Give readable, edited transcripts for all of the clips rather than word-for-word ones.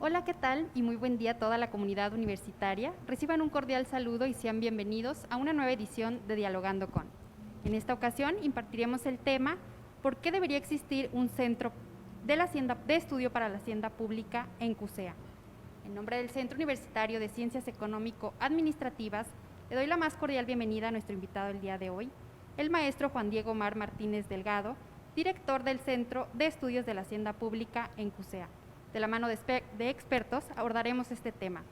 Hola, ¿qué tal? Y muy buen día a toda la comunidad universitaria. Reciban un cordial saludo y sean bienvenidos a una nueva edición de Dialogando con. En esta ocasión impartiremos el tema ¿por qué debería existir un centro de estudio para la hacienda pública en CUSEA? En nombre del Centro Universitario de Ciencias Económico-Administrativas, le doy la más cordial bienvenida a nuestro invitado el día de hoy, el maestro Juan Diego Omar Martínez Delgado, director del Centro de Estudios de la Hacienda Pública en CUSEA. De la mano de expertos abordaremos este tema.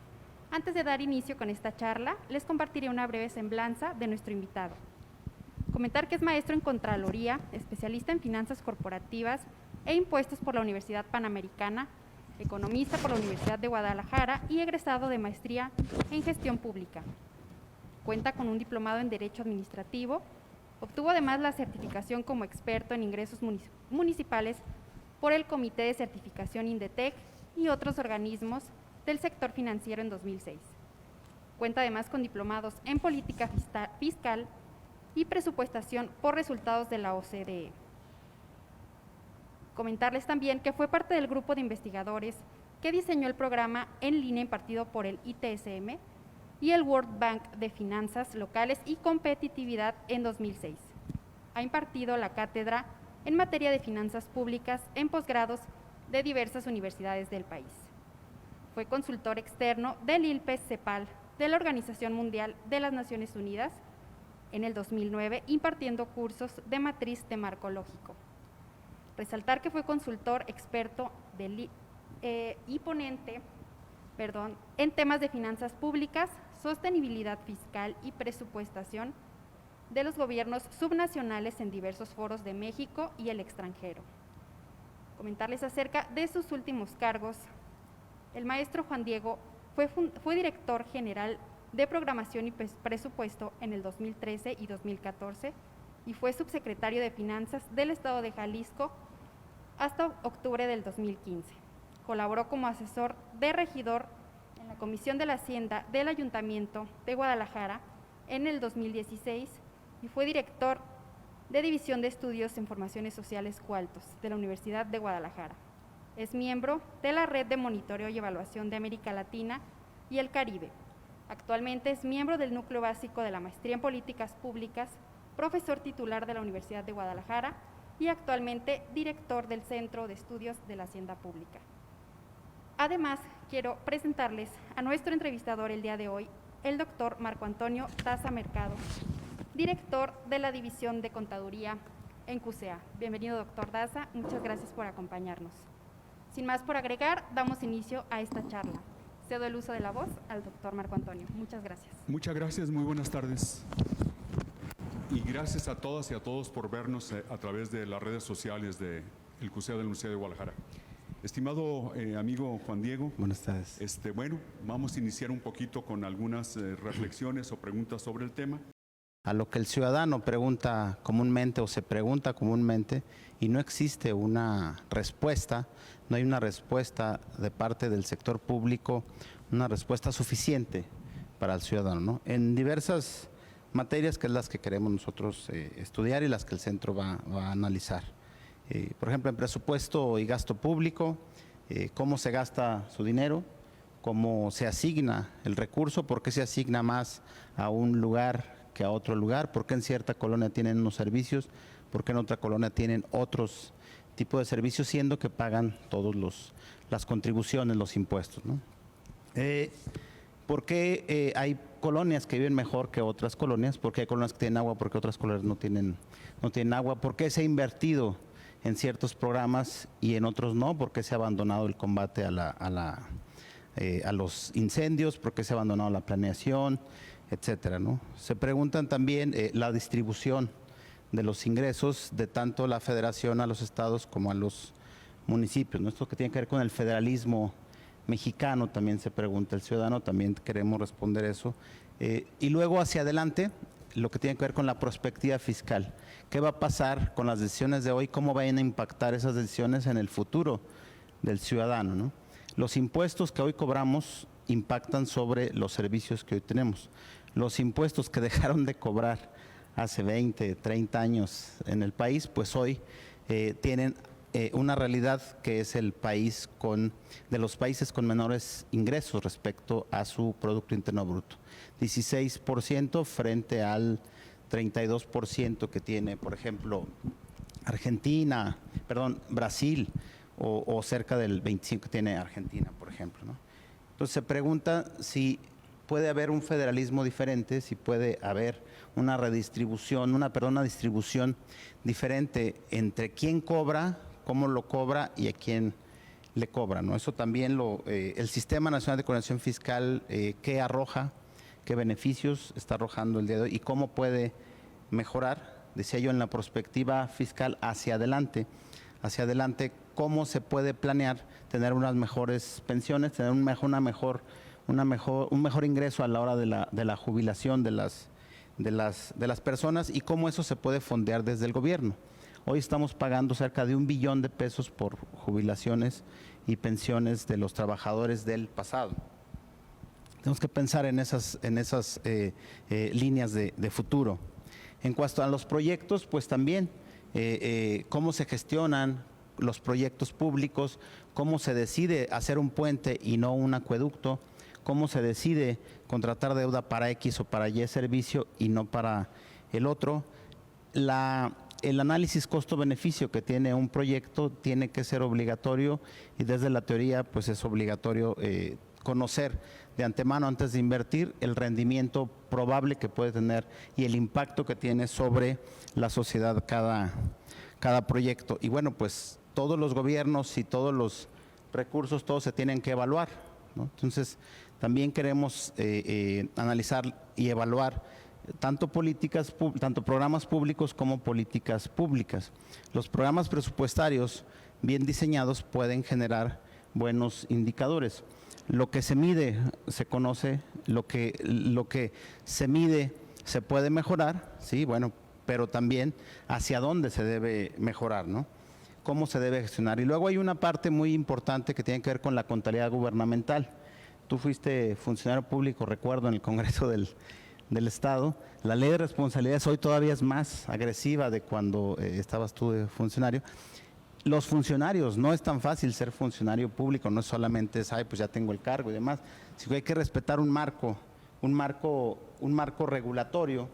Antes de dar inicio con esta charla, les compartiré una breve semblanza de nuestro invitado. Comentar que es maestro en Contraloría, especialista en finanzas corporativas e impuestos por la Universidad Panamericana, economista por la Universidad de Guadalajara y egresado de maestría en Gestión Pública. Cuenta con un diplomado en Derecho Administrativo. Obtuvo además la certificación como experto en ingresos municipales por el Comité de Certificación Indetec y otros organismos del sector financiero en 2006. Cuenta además con diplomados en Política Fiscal y Presupuestación por resultados de la OCDE. Comentarles también que fue parte del grupo de investigadores que diseñó el programa en línea impartido por el ITSM y el World Bank de Finanzas Locales y Competitividad en 2006. Ha impartido la cátedra en materia de finanzas públicas en posgrados de diversas universidades del país. Fue consultor externo del ILPES-CEPAL de la Organización Mundial de las Naciones Unidas en el 2009, impartiendo cursos de matriz de marco lógico. Resaltar que fue consultor experto y ponente en temas de finanzas públicas, sostenibilidad fiscal y presupuestación de los gobiernos subnacionales en diversos foros de México y el extranjero. Comentarles acerca de sus últimos cargos. El maestro Juan Diego fue director general de Programación y Presupuesto en el 2013 y 2014 y fue subsecretario de Finanzas del Estado de Jalisco hasta octubre del 2015. Colaboró como asesor de regidor en la Comisión de la Hacienda del Ayuntamiento de Guadalajara en el 2016 y fue director de División de Estudios en Formaciones Sociales Cualtos de la Universidad de Guadalajara. Es miembro de la Red de Monitoreo y Evaluación de América Latina y el Caribe. Actualmente es miembro del Núcleo Básico de la Maestría en Políticas Públicas, profesor titular de la Universidad de Guadalajara y actualmente director del Centro de Estudios de la Hacienda Pública. Además, quiero presentarles a nuestro entrevistador el día de hoy, el doctor Marco Antonio Daza Mercado, director de la División de Contaduría en CUSEA. Bienvenido, doctor Daza, muchas gracias por acompañarnos. Sin más por agregar, damos inicio a esta charla. Cedo el uso de la voz al doctor Marco Antonio. Muchas gracias. Muchas gracias, muy buenas tardes. Y gracias a todas y a todos por vernos a través de las redes sociales del CUSEA de la Universidad de Guadalajara. Estimado amigo Juan Diego. Buenas tardes. Bueno, vamos a iniciar un poquito con algunas reflexiones o preguntas sobre el tema. A lo que el ciudadano pregunta comúnmente o se pregunta comúnmente y no existe una respuesta, no hay una respuesta de parte del sector público, una respuesta suficiente para el ciudadano, ¿no? En diversas materias que es las que queremos nosotros estudiar y las que el centro va a analizar. Por ejemplo, en presupuesto y gasto público, cómo se gasta su dinero, cómo se asigna el recurso, por qué se asigna más a un lugar que a otro lugar, por qué en cierta colonia tienen unos servicios, por qué en otra colonia tienen otros tipos de servicios, siendo que pagan todos las contribuciones, los impuestos, ¿no? ¿Por qué hay colonias que viven mejor que otras colonias? ¿Por qué hay colonias que tienen agua? ¿Por qué otras colonias no tienen agua? ¿Por qué se ha invertido en ciertos programas y en otros no? ¿Por qué se ha abandonado el combate a los incendios? ¿Por qué se ha abandonado la planeación? Etcétera, ¿no? Se preguntan también la distribución de los ingresos de tanto la federación a los estados como a los municipios, ¿no? Esto que tiene que ver con el federalismo mexicano también se pregunta el ciudadano, también queremos responder eso. Y luego hacia adelante, lo que tiene que ver con la prospectiva fiscal. ¿Qué va a pasar con las decisiones de hoy? ¿Cómo van a impactar esas decisiones en el futuro del ciudadano, ¿no? Los impuestos que hoy cobramos impactan sobre los servicios que hoy tenemos. Los impuestos que dejaron de cobrar hace 20, 30 años en el país, pues hoy tienen una realidad que es el país de los países con menores ingresos respecto a su Producto Interno Bruto. 16% frente al 32% que tiene, por ejemplo, Brasil, o cerca del 25% que tiene Argentina, por ejemplo, ¿no? Entonces se pregunta si puede haber un federalismo diferente, si puede haber una redistribución, una distribución diferente entre quién cobra, cómo lo cobra y a quién le cobra, ¿no? Eso también el Sistema Nacional de Coordinación Fiscal, qué arroja, qué beneficios está arrojando el día de hoy y cómo puede mejorar, decía yo, en la perspectiva fiscal hacia adelante, cómo se puede planear tener unas mejores pensiones, tener un mejor ingreso a la hora de la jubilación de las personas y cómo eso se puede fondear desde el gobierno. Hoy estamos pagando cerca de 1 billón de pesos por jubilaciones y pensiones de los trabajadores del pasado. Tenemos que pensar en esas líneas de futuro. En cuanto a los proyectos, pues también cómo se gestionan los proyectos públicos, cómo se decide hacer un puente y no un acueducto, cómo se decide contratar deuda para X o para Y servicio y no para el otro. El análisis costo-beneficio que tiene un proyecto tiene que ser obligatorio y desde la teoría pues es obligatorio conocer de antemano antes de invertir el rendimiento probable que puede tener y el impacto que tiene sobre la sociedad cada proyecto. Y bueno, pues todos los gobiernos y todos los recursos, todos se tienen que evaluar, ¿no? Entonces, también queremos analizar y evaluar tanto programas públicos como políticas públicas. Los programas presupuestarios bien diseñados pueden generar buenos indicadores. Lo que se mide se conoce, lo que se mide se puede mejorar, sí, bueno, pero también hacia dónde se debe mejorar, ¿no? Cómo se debe gestionar. Y luego hay una parte muy importante que tiene que ver con la contabilidad gubernamental. Tú fuiste funcionario público, recuerdo, en el Congreso del Estado. La ley de responsabilidades hoy todavía es más agresiva de cuando estabas tú de funcionario. Los funcionarios, no es tan fácil ser funcionario público, no solamente es, pues ya tengo el cargo y demás, sino que hay que respetar un marco regulatorio,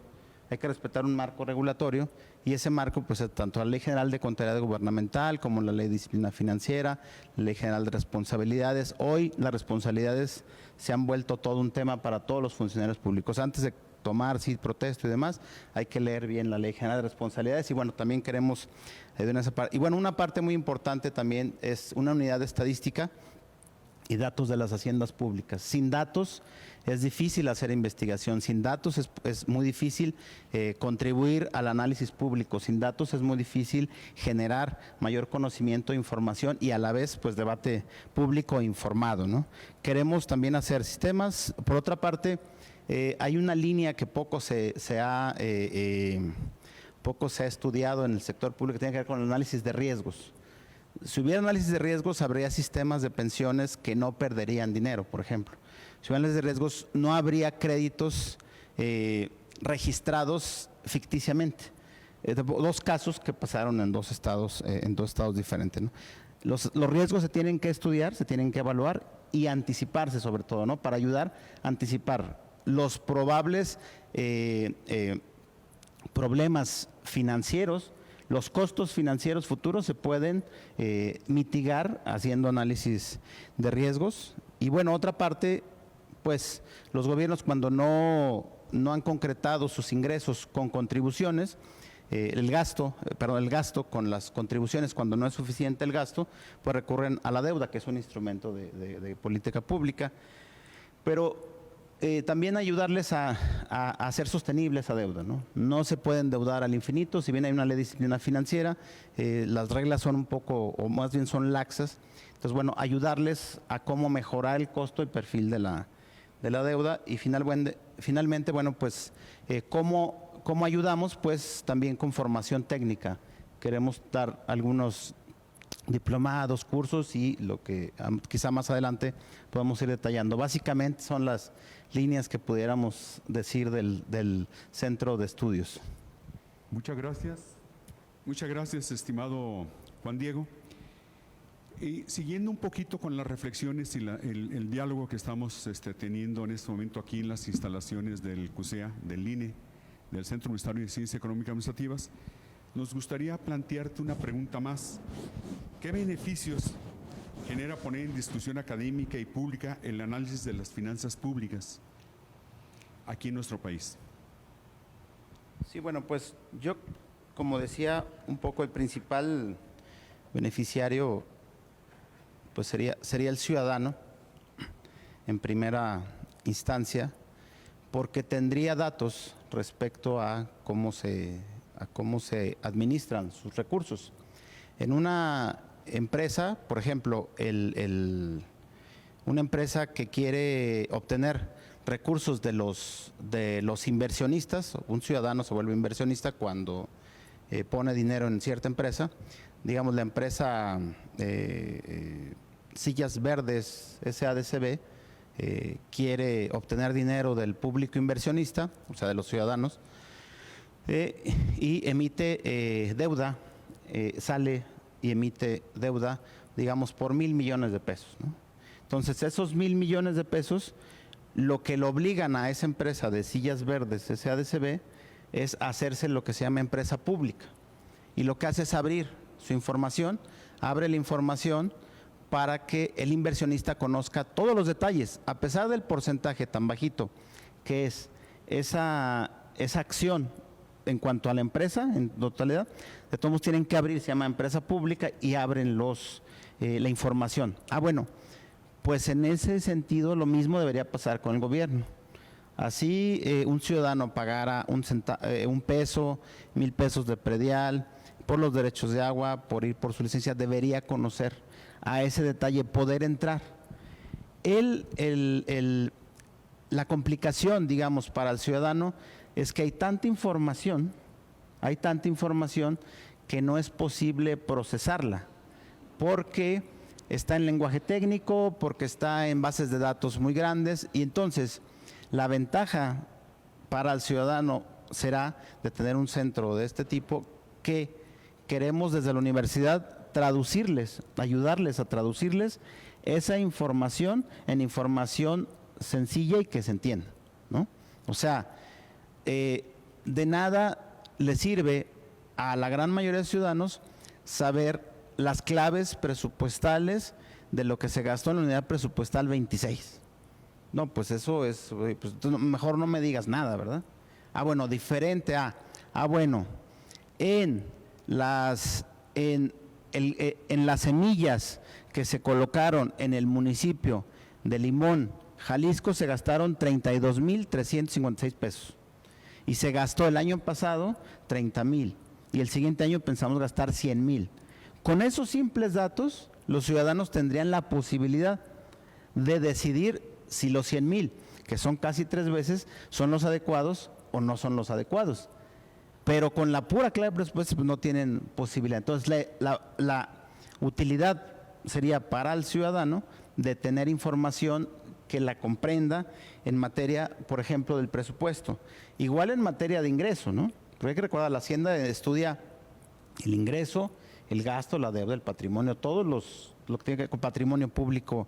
y ese marco pues es tanto la Ley General de Contabilidad Gubernamental como la Ley de Disciplina Financiera, la Ley General de Responsabilidades. Hoy las responsabilidades se han vuelto todo un tema para todos los funcionarios públicos. Antes de tomar, sí, protesto y demás, hay que leer bien la Ley General de Responsabilidades y bueno, también queremos en esa parte. Y bueno, una parte muy importante también es una unidad de estadística y datos de las haciendas públicas. Sin datos es difícil hacer investigación, sin datos es muy difícil contribuir al análisis público, sin datos es muy difícil generar mayor conocimiento, información y a la vez pues debate público informado, ¿no? Queremos también hacer sistemas. Por otra parte, hay una línea que poco se ha estudiado en el sector público que tiene que ver con el análisis de riesgos. Si hubiera análisis de riesgos, habría sistemas de pensiones que no perderían dinero, por ejemplo. Si hubiera análisis de riesgos, no habría créditos registrados ficticiamente. Dos casos que pasaron en dos estados diferentes, ¿no? Los riesgos se tienen que estudiar, se tienen que evaluar y anticiparse sobre todo, ¿no? Para ayudar a anticipar los probables problemas financieros. Los costos financieros futuros se pueden mitigar haciendo análisis de riesgos. Y bueno, otra parte, pues los gobiernos cuando no han concretado sus ingresos con contribuciones, el gasto con las contribuciones, cuando no es suficiente el gasto, pues recurren a la deuda, que es un instrumento de política pública. Pero también ayudarles a hacer sostenible esa deuda, ¿no? No se puede endeudar al infinito, si bien hay una ley de disciplina financiera, las reglas son un poco, o más bien son laxas. Entonces, bueno, ayudarles a cómo mejorar el costo y perfil de la deuda y finalmente, bueno, pues, ¿cómo ayudamos? Pues también con formación técnica. Queremos dar algunos diplomados, cursos y lo que quizá más adelante podamos ir detallando. Básicamente son las líneas que pudiéramos decir del Centro de Estudios. Muchas gracias, estimado Juan Diego. Y siguiendo un poquito con las reflexiones y el diálogo que estamos teniendo en este momento aquí en las instalaciones del CUSEA, del INE, del Centro Universitario de Ciencias Económicas Administrativas, nos gustaría plantearte una pregunta más. ¿Qué beneficios genera poner en discusión académica y pública el análisis de las finanzas públicas aquí en nuestro país? Sí, bueno, pues yo, como decía, un poco el principal beneficiario pues sería el ciudadano en primera instancia, porque tendría datos respecto a cómo se administran sus recursos. En una empresa, por ejemplo, una empresa que quiere obtener recursos de los inversionistas, un ciudadano se vuelve inversionista cuando pone dinero en cierta empresa, digamos la empresa Sillas Verdes SADCB quiere obtener dinero del público inversionista, o sea de los ciudadanos, y emite deuda, sale y emite deuda, digamos, por 1,000 millones de pesos, ¿no? Entonces, esos 1,000 millones de pesos, lo que lo obligan a esa empresa de Sillas Verdes SADCB es hacerse lo que se llama empresa pública. Y lo que hace es abrir su información, abre la información para que el inversionista conozca todos los detalles, a pesar del porcentaje tan bajito que es esa acción en cuanto a la empresa, en totalidad, de todos modos tienen que abrir, se llama empresa pública y abren la información. Bueno, pues en ese sentido lo mismo debería pasar con el gobierno. Así un ciudadano pagara un peso, 1,000 pesos de predial, por los derechos de agua, por ir por su licencia, debería conocer a ese detalle, poder entrar. La complicación, digamos, para el ciudadano es que hay tanta información que no es posible procesarla, porque está en lenguaje técnico, porque está en bases de datos muy grandes, y entonces la ventaja para el ciudadano será de tener un centro de este tipo que queremos desde la universidad ayudarles a traducirles esa información en información sencilla y que se entienda, ¿no? O sea, de nada le sirve a la gran mayoría de ciudadanos saber las claves presupuestales de lo que se gastó en la unidad presupuestal 26. No, pues eso es, pues mejor no me digas nada, ¿verdad? Bueno, diferente a, bueno, en las semillas que se colocaron en el municipio de Limón, Jalisco, se gastaron 32,356 pesos. Y se gastó el año pasado 30,000. Y el siguiente año pensamos gastar 100,000. Con esos simples datos, los ciudadanos tendrían la posibilidad de decidir si los 100,000, que son casi 3 veces, son los adecuados o no son los adecuados. Pero con la pura clave de presupuesto pues no tienen posibilidad. Entonces la utilidad sería para el ciudadano de tener información que la comprenda en materia, por ejemplo, del presupuesto. Igual en materia de ingreso, ¿no? Porque hay que recordar, la Hacienda estudia el ingreso, el gasto, la deuda, el patrimonio, todos lo que tiene que ver con patrimonio público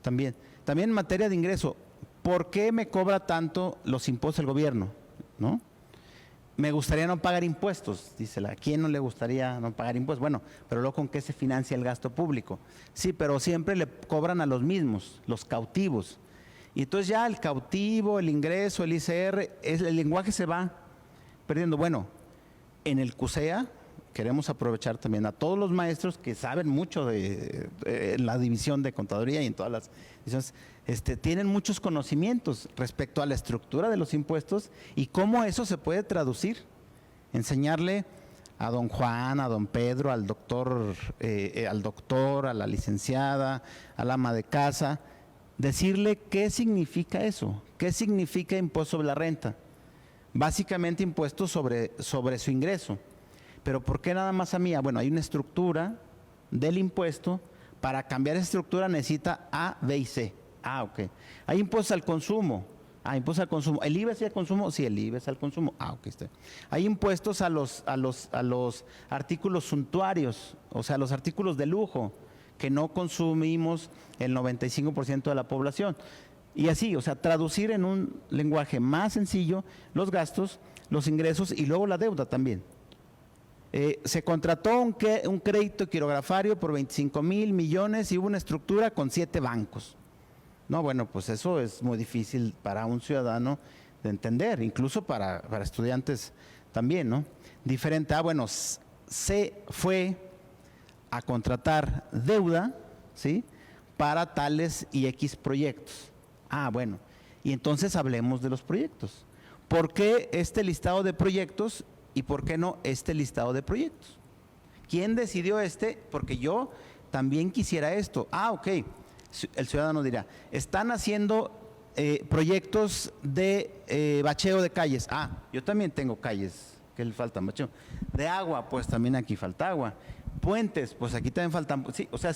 también. También en materia de ingreso, ¿por qué me cobra tanto los impuestos el gobierno? ¿No? Me gustaría no pagar impuestos, dice ¿a quién no le gustaría no pagar impuestos? Bueno, pero luego ¿con qué se financia el gasto público? Sí, pero siempre le cobran a los mismos, los cautivos. Y entonces ya el cautivo, el ingreso, el ICR, el lenguaje se va perdiendo. Bueno, en el CUSEA queremos aprovechar también a todos los maestros que saben mucho de la división de contaduría y en todas las divisiones, tienen muchos conocimientos respecto a la estructura de los impuestos y cómo eso se puede traducir. Enseñarle a don Juan, a don Pedro, al doctor, a la licenciada, al ama de casa, decirle qué significa eso, qué significa impuesto sobre la renta. Básicamente impuestos sobre su ingreso. Pero ¿por qué nada más a mí? Bueno, hay una estructura del impuesto. Para cambiar esa estructura necesita A, B y C. Ok. Hay impuestos al consumo. Impuestos al consumo. ¿El IVA es al consumo? Sí, el IVA es al consumo. Ok. Hay impuestos a los artículos suntuarios, o sea, los artículos de lujo, que no consumimos el 95% de la población. Y así, o sea, traducir en un lenguaje más sencillo los gastos, los ingresos y luego la deuda también. Se contrató un crédito quirografario por 25,000 millones y hubo una estructura con 7 bancos. No, bueno, pues eso es muy difícil para un ciudadano de entender, incluso para estudiantes también, ¿no? Diferente, bueno, se fue a contratar deuda, ¿sí?, para tales y X proyectos. Bueno, y entonces hablemos de los proyectos. ¿Por qué este listado de proyectos y por qué no este listado de proyectos? ¿Quién decidió Porque yo también quisiera esto. Ok, el ciudadano dirá, están haciendo proyectos de bacheo de calles. Yo también tengo calles, que le faltan bacheo. De agua, pues también aquí falta agua. Puentes, pues aquí también faltan. Sí, o sea,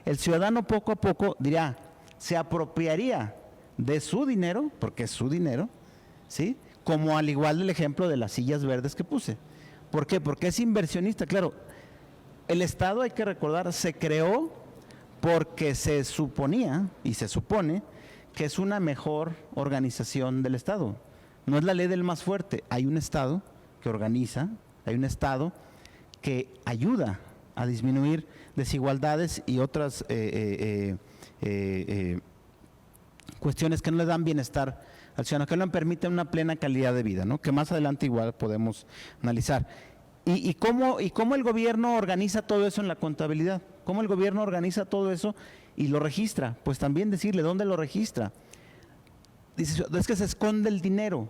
el ciudadano poco a poco dirá, se apropiaría de su dinero, porque es su dinero, ¿sí?, como al igual del ejemplo de las sillas verdes que puse. ¿Por qué? Porque es inversionista. Claro, el Estado, hay que recordar, se creó porque se suponía y se supone que es una mejor organización del Estado. No es la ley del más fuerte, hay un Estado que organiza, hay un Estado que ayuda a disminuir desigualdades y otras cuestiones que no le dan bienestar al ciudadano, que no permiten una plena calidad de vida, ¿no?, que más adelante igual podemos analizar. ¿Y cómo el gobierno organiza todo eso en la contabilidad? ¿Cómo el gobierno organiza todo eso y lo registra? Pues también decirle dónde lo registra. Dice, es que se esconde el dinero.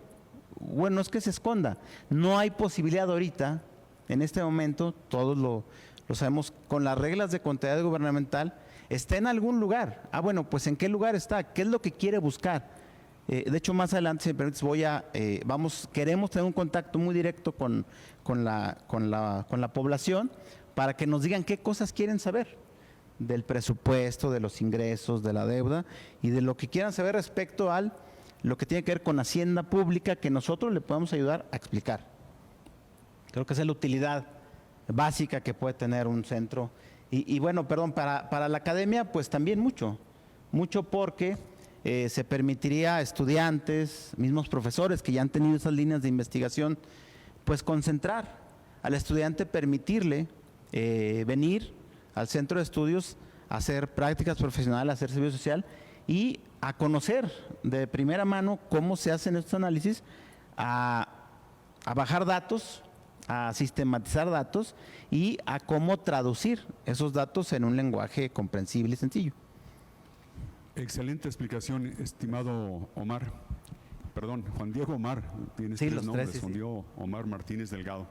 Bueno, no es que se esconda. No hay posibilidad ahorita, en este momento, todos lo sabemos, con las reglas de contabilidad gubernamental, está en algún lugar. Bueno, pues ¿en qué lugar está? ¿Qué es lo que quiere buscar? De hecho, más adelante, si me permites, queremos tener un contacto muy directo con la población para que nos digan qué cosas quieren saber del presupuesto, de los ingresos, de la deuda y de lo que quieran saber respecto a lo que tiene que ver con Hacienda Pública, que nosotros le podemos ayudar a explicar. Creo que esa es la utilidad básica que puede tener un centro. Y bueno, perdón, para la academia, pues también mucho porque se permitiría a estudiantes, mismos profesores que ya han tenido esas líneas de investigación, pues concentrar al estudiante, permitirle venir al centro de estudios a hacer prácticas profesionales, a hacer servicio social y a conocer de primera mano cómo se hacen estos análisis, a bajar datos, a sistematizar datos y a cómo traducir esos datos en un lenguaje comprensible y sencillo. Excelente explicación, estimado Omar. Perdón, Juan Diego Omar, tienes Sí, tres los nombres, tres, sí, Juan sí. Diego Omar Martínez Delgado.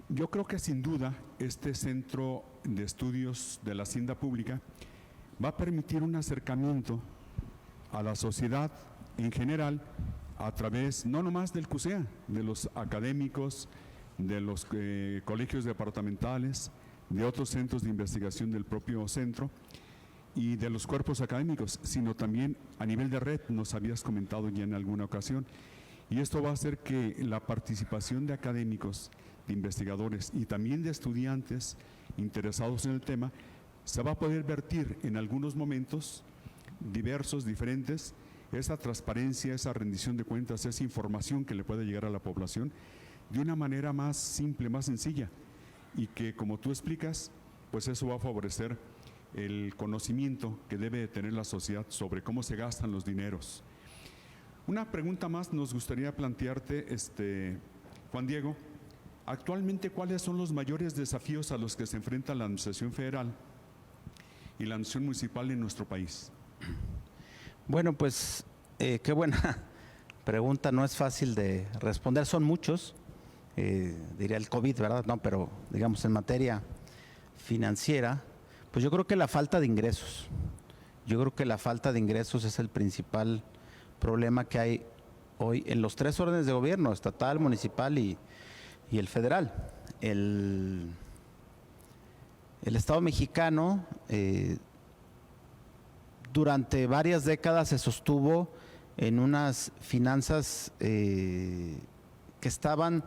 Yo creo que sin duda este centro de estudios de la Hacienda Pública va a permitir un acercamiento a la sociedad en general a través, no nomás del CUSEA, de los académicos, de los colegios departamentales, de otros centros de investigación del propio centro y de los cuerpos académicos, sino también a nivel de red, nos habías comentado ya en alguna ocasión. Y esto va a hacer que la participación de académicos, de investigadores y también de estudiantes interesados en el tema, se va a poder vertir en algunos momentos diversos, diferentes, esa transparencia, esa rendición de cuentas, esa información que le puede llegar a la población de una manera más simple, más sencilla, y que, como tú explicas, pues eso va a favorecer el conocimiento que debe tener la sociedad sobre cómo se gastan los dineros. Una pregunta más nos gustaría plantearte, Juan Diego. Actualmente, ¿cuáles son los mayores desafíos a los que se enfrenta la Administración Federal y la Administración Municipal en nuestro país? Bueno, pues qué buena pregunta, no es fácil de responder, son muchos, diría el COVID, ¿verdad? No, pero digamos en materia financiera, pues yo creo que la falta de ingresos. Yo creo que la falta de ingresos es el principal problema que hay hoy en los tres órdenes de gobierno, estatal, municipal y el federal. El Estado mexicano durante varias décadas se sostuvo en unas finanzas que estaban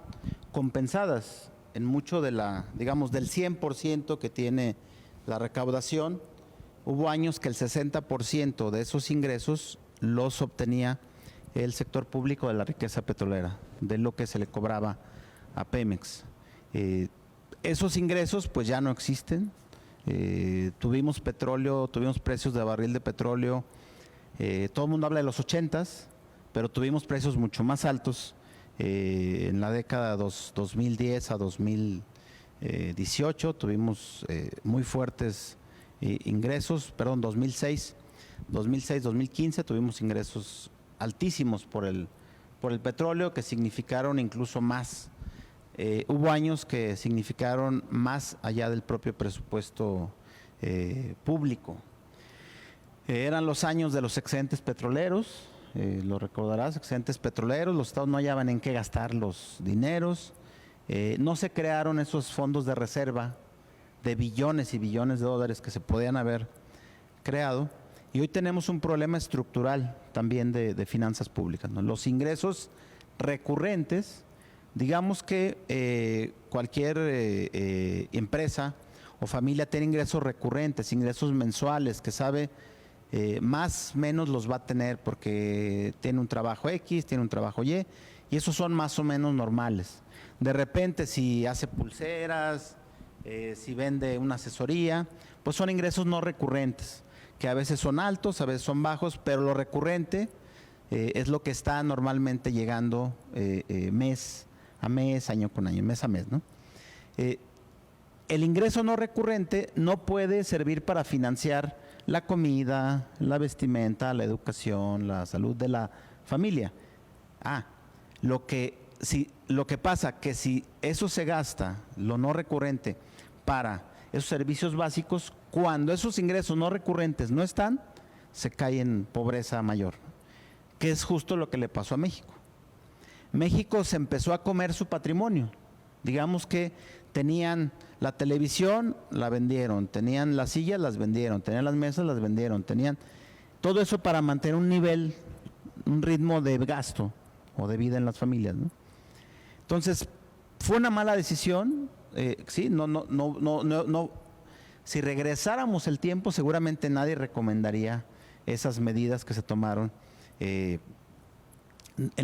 compensadas en mucho de digamos, del 100% que tiene la recaudación, hubo años que el 60% de esos ingresos los obtenía el sector público de la riqueza petrolera, de lo que se le cobraba a Pemex. Esos ingresos pues ya no existen. Tuvimos petróleo, tuvimos precios de barril de petróleo, todo el mundo habla de los 80s, pero tuvimos precios mucho más altos en la década 2010 a 2018, tuvimos muy fuertes ingresos, 2006-2015 tuvimos ingresos altísimos por el petróleo que significaron incluso más. Hubo años que significaron más allá del propio presupuesto público. Eran los años de los excedentes petroleros, lo recordarás, excedentes petroleros, los estados no hallaban en qué gastar los dineros, no se crearon esos fondos de reserva de billones y billones de dólares que se podían haber creado, y hoy tenemos un problema estructural también de finanzas públicas, ¿no? Los ingresos recurrentes, digamos que cualquier empresa o familia tiene ingresos recurrentes, ingresos mensuales, que sabe más o menos los va a tener porque tiene un trabajo X, tiene un trabajo Y esos son más o menos normales. De repente, si hace pulseras, si vende una asesoría, pues son ingresos no recurrentes, que a veces son altos, a veces son bajos, pero lo recurrente es lo que está normalmente llegando mes a mes, año con año, mes a mes, ¿no? El ingreso no recurrente no puede servir para financiar la comida, la vestimenta, la educación, la salud de la familia. Lo que pasa que si eso se gasta, lo no recurrente, para esos servicios básicos, cuando esos ingresos no recurrentes no están, se cae en pobreza mayor, que es justo lo que le pasó a México. México se empezó a comer su patrimonio. Digamos que tenían la televisión, la vendieron, tenían las sillas, las vendieron, tenían las mesas, las vendieron, tenían todo eso para mantener un nivel, un ritmo de gasto o de vida en las familias, ¿no? Entonces, fue una mala decisión, sí, no. Si regresáramos el tiempo, seguramente nadie recomendaría esas medidas que se tomaron en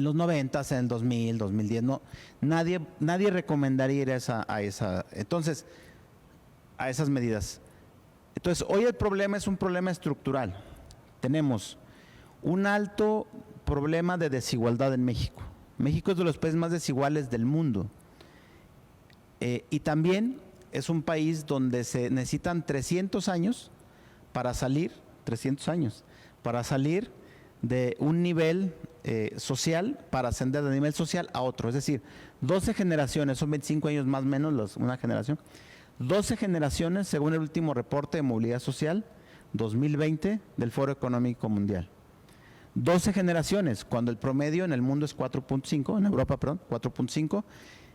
los 90, en el 2000, 2010, no, nadie recomendaría ir a esas medidas. Entonces, hoy el problema es un problema estructural. Tenemos un alto problema de desigualdad en México. México es de los países más desiguales del mundo. Y también es un país donde se necesitan 300 años para salir de un nivel social, para ascender de nivel social a otro. Es decir, 12 generaciones, son 25 años más o menos una generación. 12 generaciones según el último reporte de movilidad social 2020 del Foro Económico Mundial. 12 generaciones, cuando el promedio en el mundo es 4.5, en Europa, perdón, 4.5,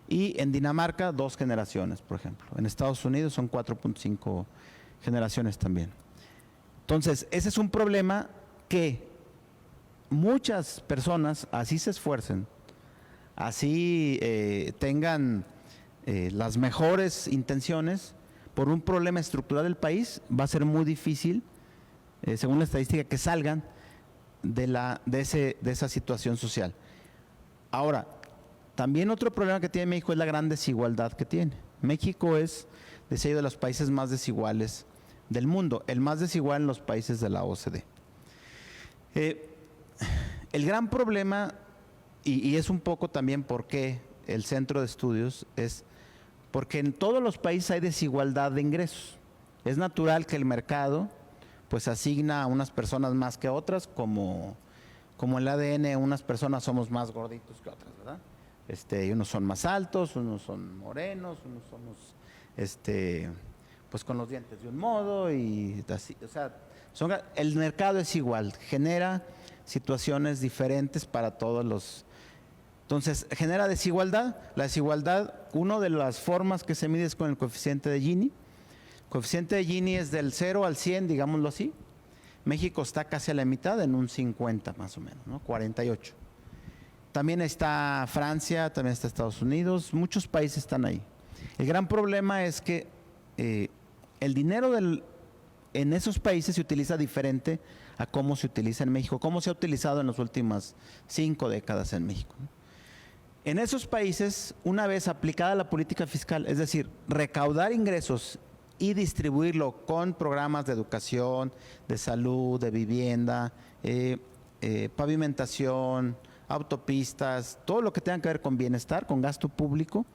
y en Dinamarca 2 generaciones, por ejemplo. En Estados Unidos son 4.5 generaciones también. Entonces, ese es un problema que muchas personas así se esfuercen, así tengan las mejores intenciones, por un problema estructural del país, va a ser muy difícil, según la estadística, que salgan de esa situación social. Ahora, también otro problema que tiene México es la gran desigualdad que tiene. México es, decía yo, de los países más desiguales del mundo, el más desigual en los países de la OCDE. El gran problema, y es un poco también por qué el centro de estudios, es porque en todos los países hay desigualdad de ingresos. Es natural que el mercado pues asigna a unas personas más que otras, como el ADN, unas personas somos más gorditos que otras, ¿verdad? Y unos son más altos, unos son morenos, unos somos pues con los dientes de un modo y así, o sea, el mercado es igual, genera situaciones diferentes para todos los. Entonces, genera desigualdad. La desigualdad, una de las formas que se mide es con el coeficiente de Gini. El coeficiente de Gini es del 0 al 100, digámoslo así. México está casi a la mitad, en un 50 más o menos, ¿no? 48. También está Francia, también está Estados Unidos, muchos países están ahí. El gran problema es que el dinero en esos países se utiliza diferente a cómo se utiliza en México, cómo se ha utilizado en las últimas 5 décadas en México, ¿no? En esos países, una vez aplicada la política fiscal, es decir, recaudar ingresos y distribuirlo con programas de educación, de salud, de vivienda, pavimentación, autopistas, todo lo que tenga que ver con bienestar, con gasto público,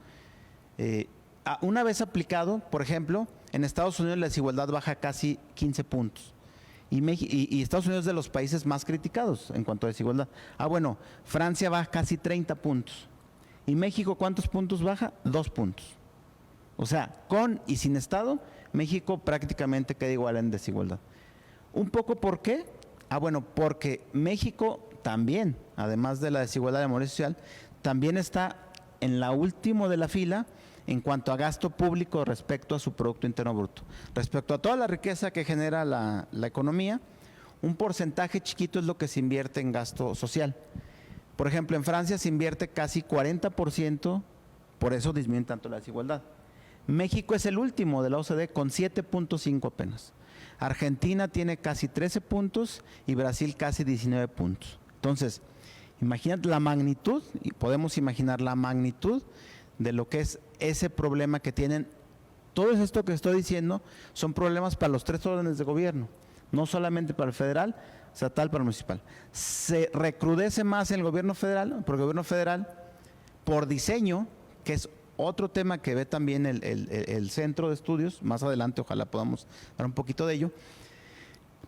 una vez aplicado, por ejemplo, en Estados Unidos la desigualdad baja casi 15 puntos. Y Estados Unidos es de los países más criticados en cuanto a desigualdad. Bueno, Francia baja casi 30 puntos. ¿Y México cuántos puntos baja? 2 puntos. O sea, con y sin Estado, México prácticamente queda igual en desigualdad. ¿Un poco por qué? Bueno, porque México también, además de la desigualdad de movilidad social, también está en la última de la fila en cuanto a gasto público respecto a su Producto Interno Bruto. Respecto a toda la riqueza que genera la economía, un porcentaje chiquito es lo que se invierte en gasto social. Por ejemplo, en Francia se invierte casi 40%, por eso disminuye tanto la desigualdad. México es el último de la OCDE con 7.5 apenas. Argentina tiene casi 13 puntos y Brasil casi 19 puntos. Entonces, imagínate la magnitud, y podemos imaginar la magnitud de lo que es ese problema que tienen. Todo esto que estoy diciendo son problemas para los 3 órdenes de gobierno, no solamente para el federal, estatal, para el municipal. Se recrudece más en el gobierno federal, porque el gobierno federal, por diseño, que es otro tema que ve también el Centro de Estudios, más adelante ojalá podamos hablar un poquito de ello.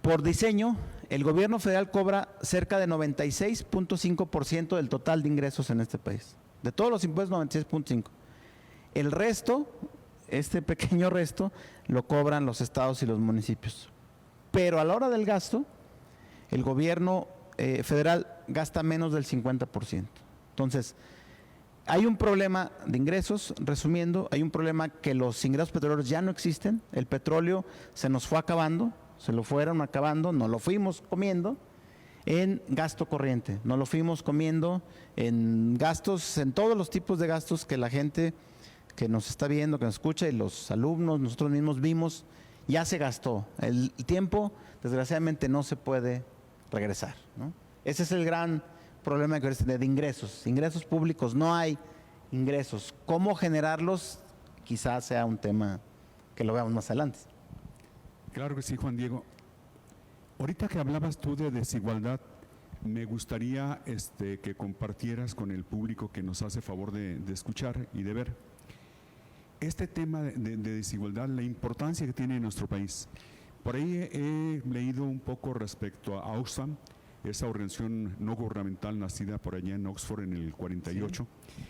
Por diseño, el gobierno federal cobra cerca de 96.5% del total de ingresos en este país. De todos los impuestos, 96.5%. El resto, este pequeño resto, lo cobran los estados y los municipios. Pero a la hora del gasto, el gobierno federal gasta menos del 50%. Entonces, hay un problema de ingresos, resumiendo, hay un problema que los ingresos petroleros ya no existen, el petróleo se nos fue acabando, se lo fueron acabando, nos lo fuimos comiendo en gasto corriente, nos lo fuimos comiendo en gastos, en todos los tipos de gastos que la gente que nos está viendo, que nos escucha y los alumnos, nosotros mismos vimos, ya se gastó. El tiempo, desgraciadamente, no se puede regresar, ¿no? Ese es el gran problema de ingresos. Ingresos públicos, no hay ingresos. ¿Cómo generarlos? Quizás sea un tema que lo veamos más adelante. Claro que sí, Juan Diego. Ahorita que hablabas tú de desigualdad, me gustaría que compartieras con el público que nos hace favor de escuchar y de ver este tema de desigualdad, la importancia que tiene en nuestro país. Por ahí he leído un poco respecto a Oxfam, esa organización no gubernamental nacida por allá en Oxford en el 48, sí,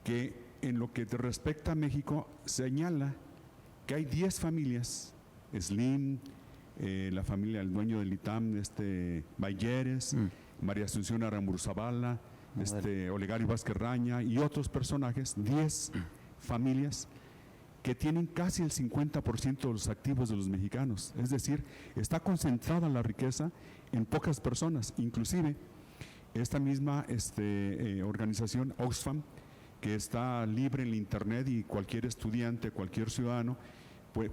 que en lo que te respecta a México señala que hay 10 familias, Slim, la familia del dueño del ITAM, Bayeres, María Asunción Aramuruzabala, Olegario Vázquez Raña y otros personajes, 10 familias que tienen casi el 50% de los activos de los mexicanos. Es decir, está concentrada la riqueza en pocas personas. Inclusive, esta misma organización, Oxfam, que está libre en la internet y cualquier estudiante, cualquier ciudadano,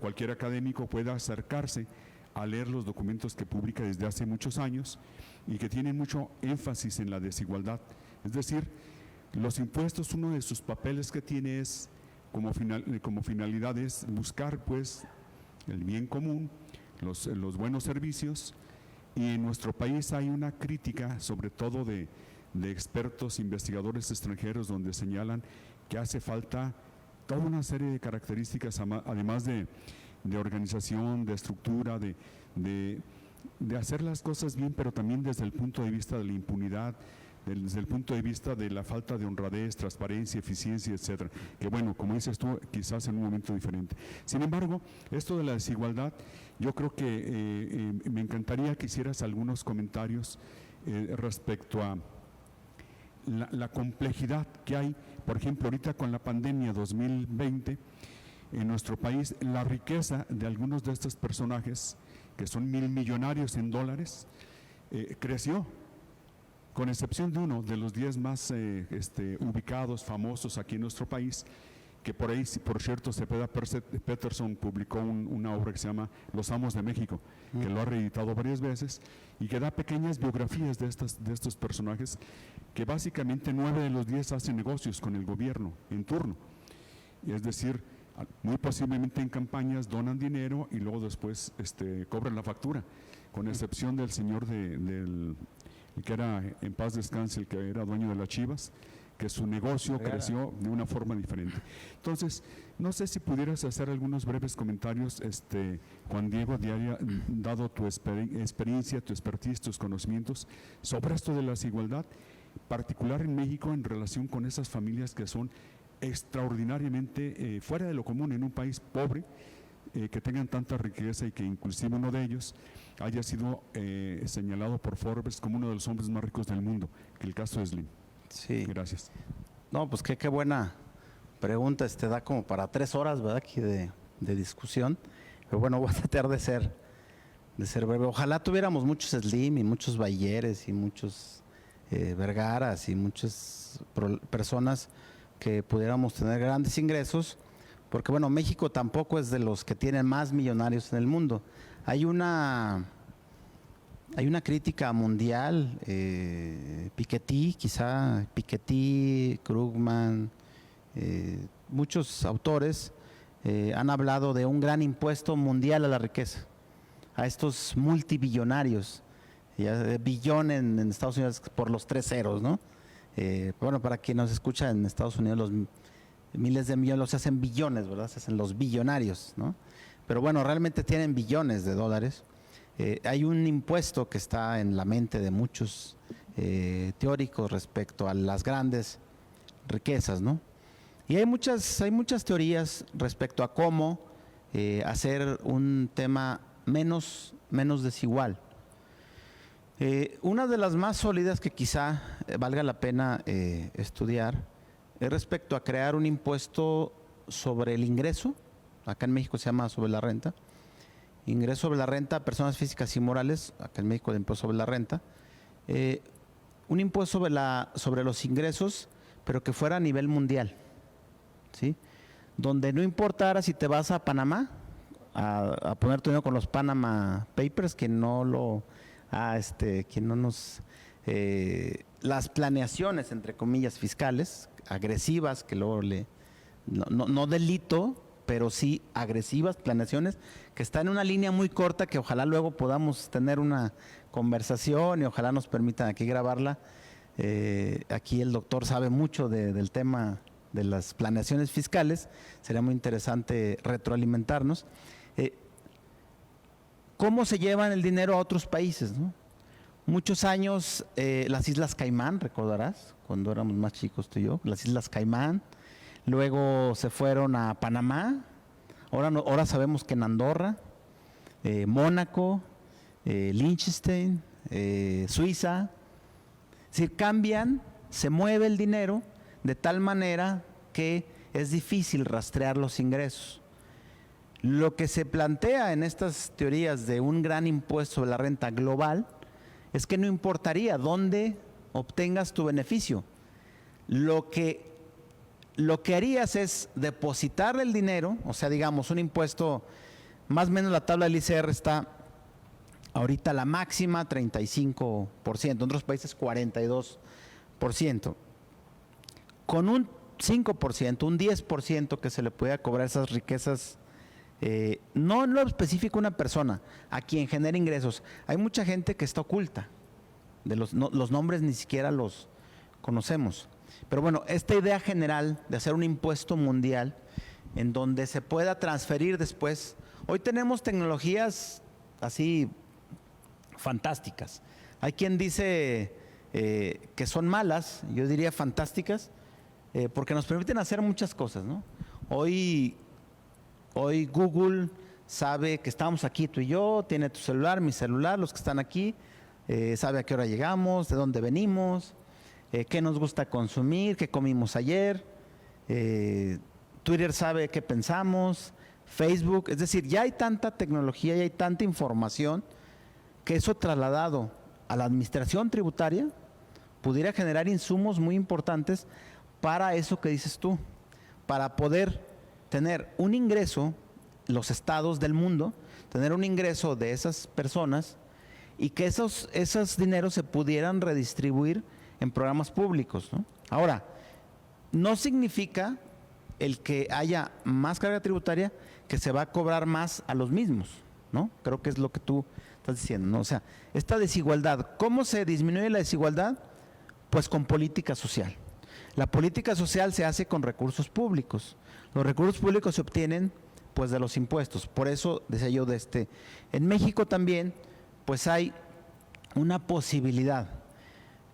cualquier académico puede acercarse a leer los documentos que publica desde hace muchos años y que tienen mucho énfasis en la desigualdad. Es decir, los impuestos, uno de sus papeles que tiene es como finalidad es buscar pues el bien común, los buenos servicios, y en nuestro país hay una crítica sobre todo de expertos, investigadores extranjeros, donde señalan que hace falta toda una serie de características, además de organización, de estructura, de hacer las cosas bien, pero también desde el punto de vista de la impunidad, desde el punto de vista de la falta de honradez, transparencia, eficiencia, etcétera. Que bueno, como dices tú, quizás en un momento diferente. Sin embargo, esto de la desigualdad, yo creo que me encantaría que hicieras algunos comentarios respecto a la complejidad que hay, por ejemplo, ahorita con la pandemia 2020, en nuestro país, la riqueza de algunos de estos personajes, que son millonarios en dólares, creció, con excepción de uno de los 10 más ubicados, famosos aquí en nuestro país, que por ahí, por cierto, Cepeda Peterson publicó una obra que se llama Los Amos de México, que lo ha reeditado varias veces y que da pequeñas biografías de estos personajes, que básicamente 9 de los 10 hacen negocios con el gobierno en turno. Es decir, muy posiblemente en campañas donan dinero y luego después cobran la factura, con excepción del señor el que era, en paz descanse, el que era dueño de las Chivas, que su negocio creció de una forma diferente. Entonces, no sé si pudieras hacer algunos breves comentarios, Juan Diego, dado tu experiencia, tu expertise, tus conocimientos, sobre esto de la desigualdad, particular en México en relación con esas familias que son extraordinariamente fuera de lo común en un país pobre, que tengan tanta riqueza y que inclusive uno de ellos haya sido señalado por Forbes como uno de los hombres más ricos del mundo, que el caso es Slim. Sí. Gracias. No, pues qué buena pregunta. Da como para 3 horas, ¿verdad? Aquí de discusión. Pero bueno, voy a tratar de ser breve. Ojalá tuviéramos muchos Slim y muchos Bayeres y muchos Vergaras y muchas personas que pudiéramos tener grandes ingresos, porque bueno, México tampoco es de los que tienen más millonarios en el mundo. Hay una crítica mundial, Piketty, Krugman, muchos autores han hablado de un gran impuesto mundial a la riqueza, a estos multibillonarios, billón en Estados Unidos por los 3 ceros, ¿no? Bueno, para quien nos escucha en Estados Unidos, los miles de millones se hacen billones, ¿verdad? Se hacen los billonarios, ¿no? Pero bueno, realmente tienen billones de dólares. Hay un impuesto que está en la mente de muchos teóricos respecto a las grandes riquezas, ¿no? Y hay muchas teorías respecto a cómo hacer un tema menos desigual. Una de las más sólidas que quizá valga la pena estudiar es respecto a crear un impuesto sobre el ingreso. Acá en México se llama sobre la renta. Ingreso sobre la renta a personas físicas y morales, acá en México el impuesto sobre la renta. Un impuesto sobre los ingresos, pero que fuera a nivel mundial, ¿sí? Donde no importara si te vas a Panamá a poner tu dinero con los Panama Papers, que no lo... las planeaciones, entre comillas, fiscales, agresivas, que luego no delito, pero sí agresivas planeaciones, que está en una línea muy corta, que ojalá luego podamos tener una conversación y ojalá nos permitan aquí grabarla. Aquí el doctor sabe mucho del tema de las planeaciones fiscales, sería muy interesante retroalimentarnos. ¿Cómo se llevan el dinero a otros países, no? Muchos años las Islas Caimán, recordarás, cuando éramos más chicos tú y yo, las Islas Caimán, luego se fueron a Panamá, ahora sabemos que en Andorra, Mónaco, Liechtenstein, Suiza, es decir, cambian, se mueve el dinero de tal manera que es difícil rastrear los ingresos. Lo que se plantea en estas teorías de un gran impuesto sobre la renta global es que no importaría dónde obtengas tu beneficio. Lo que harías es depositarle el dinero, o sea, digamos, un impuesto, más o menos la tabla del ICR está ahorita la máxima 35%, en otros países 42%. Con un 5%, un 10% que se le pueda cobrar esas riquezas, no en lo específico una persona, a quien genera ingresos. Hay mucha gente que está oculta, los nombres ni siquiera los conocemos. Pero bueno, esta idea general de hacer un impuesto mundial en donde se pueda transferir después. Hoy tenemos tecnologías así fantásticas. Hay quien dice que son malas, yo diría fantásticas, porque nos permiten hacer muchas cosas, ¿no? Hoy Google sabe que estamos aquí tú y yo, tiene tu celular, mi celular, los que están aquí, sabe a qué hora llegamos, de dónde venimos, qué nos gusta consumir, qué comimos ayer, Twitter sabe qué pensamos, Facebook, es decir, ya hay tanta tecnología, ya hay tanta información que eso trasladado a la administración tributaria pudiera generar insumos muy importantes para eso que dices tú, para poder tener un ingreso, los estados del mundo, tener un ingreso de esas personas y que esos dineros se pudieran redistribuir en programas públicos, ¿no? Ahora, no significa el que haya más carga tributaria que se va a cobrar más a los mismos, ¿no? Creo que es lo que tú estás diciendo, ¿no? O sea, esta desigualdad, ¿cómo se disminuye la desigualdad? Pues con política social. La política social se hace con recursos públicos. Los recursos públicos se obtienen pues de los impuestos. Por eso decía yo en México también pues hay una posibilidad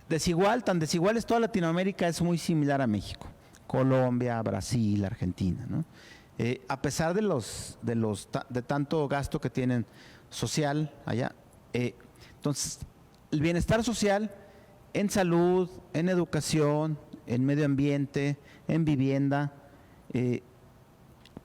desigual, tan desigual es toda Latinoamérica, es muy similar a México, Colombia, Brasil, Argentina, ¿no? A pesar de tanto gasto que tienen social allá, entonces el bienestar social en salud, en educación, en medio ambiente, en vivienda,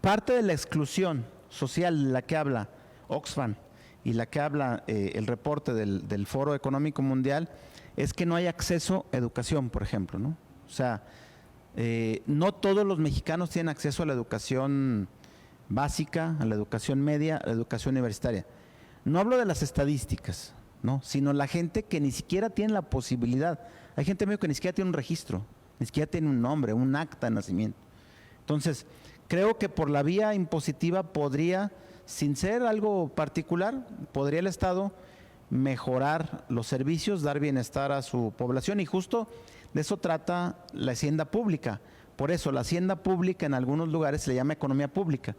parte de la exclusión social de la que habla Oxfam y la que habla el reporte del Foro Económico Mundial es que no hay acceso a educación, por ejemplo, ¿no? O sea, no todos los mexicanos tienen acceso a la educación básica, a la educación media, a la educación universitaria. No hablo de las estadísticas, ¿no? Sino la gente que ni siquiera tiene la posibilidad. Hay gente que ni siquiera tiene un registro, ni siquiera tiene un nombre, un acta de nacimiento. Entonces, creo que por la vía impositiva podría, sin ser algo particular, podría el Estado mejorar los servicios, dar bienestar a su población y justo de eso trata la hacienda pública. Por eso la hacienda pública en algunos lugares se le llama economía pública,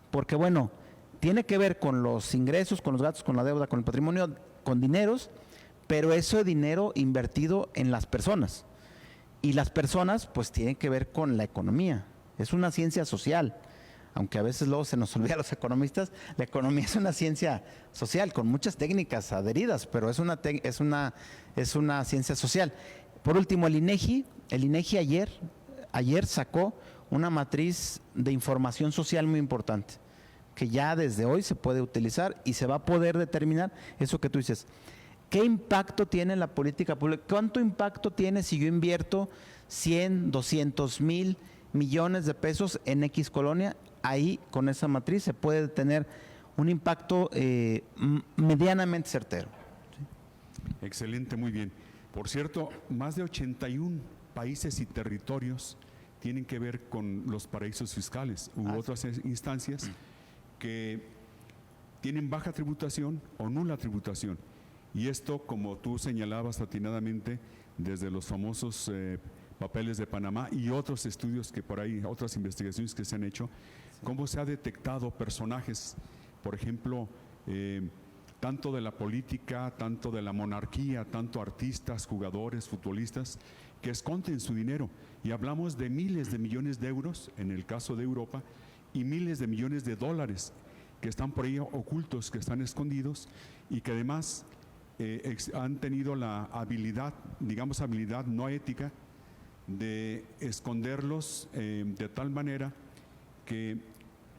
porque bueno, tiene que ver con los ingresos, con los gastos, con la deuda, con el patrimonio, con dineros, pero ese dinero invertido en las personas. Y las personas pues tienen que ver con la economía, es una ciencia social. Aunque a veces luego se nos olvida a los economistas, la economía es una ciencia social con muchas técnicas adheridas, pero es una ciencia social. Por último, el INEGI ayer sacó una matriz de información social muy importante, que ya desde hoy se puede utilizar y se va a poder determinar eso que tú dices. ¿Qué impacto tiene la política pública? ¿Cuánto impacto tiene si yo invierto 100, 200 mil millones de pesos en X colonia? Ahí con esa matriz se puede tener un impacto medianamente certero. ¿Sí? Excelente, muy bien. Por cierto, más de 81 países y territorios tienen que ver con los paraísos fiscales u otras instancias que tienen baja tributación o nula tributación. Y esto, como tú señalabas atinadamente, desde los famosos papeles de Panamá y otros estudios que por ahí, otras investigaciones que se han hecho, cómo se ha detectado personajes, por ejemplo, tanto de la política, tanto de la monarquía, tanto artistas, jugadores, futbolistas, que esconden su dinero. Y hablamos de miles de millones de euros, en el caso de Europa, y miles de millones de dólares que están por ahí ocultos, que están escondidos, y que además han tenido la habilidad, digamos habilidad no ética, de esconderlos de tal manera que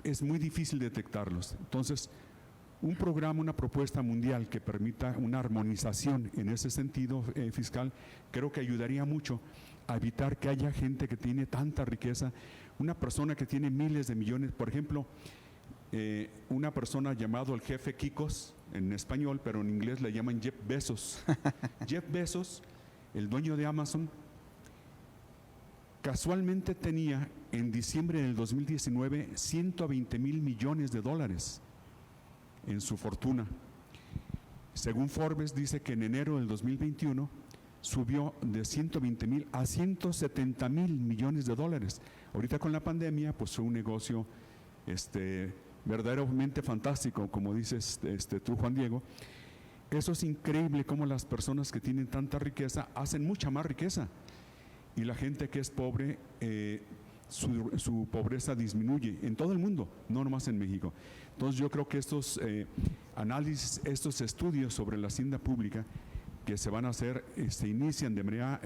es muy difícil detectarlos. Entonces, un programa, una propuesta mundial que permita una armonización en ese sentido fiscal, creo que ayudaría mucho a evitar que haya gente que tiene tanta riqueza, una persona que tiene miles de millones, por ejemplo, una persona llamado el jefe Kikos, en español, pero en inglés le llaman Jeff Bezos. Jeff Bezos, el dueño de Amazon, casualmente tenía en diciembre del 2019 120 mil millones de dólares en su fortuna. Según Forbes dice que en enero del 2021 subió de 120 mil a 170 mil millones de dólares. Ahorita con la pandemia pues fue un negocio verdaderamente fantástico, como dices tú, Juan Diego. Eso es increíble cómo las personas que tienen tanta riqueza hacen mucha más riqueza. Y la gente que es pobre, su pobreza disminuye en todo el mundo, no nomás en México. Entonces yo creo que estos análisis, estos estudios sobre la hacienda pública que se van a hacer, se inician de manera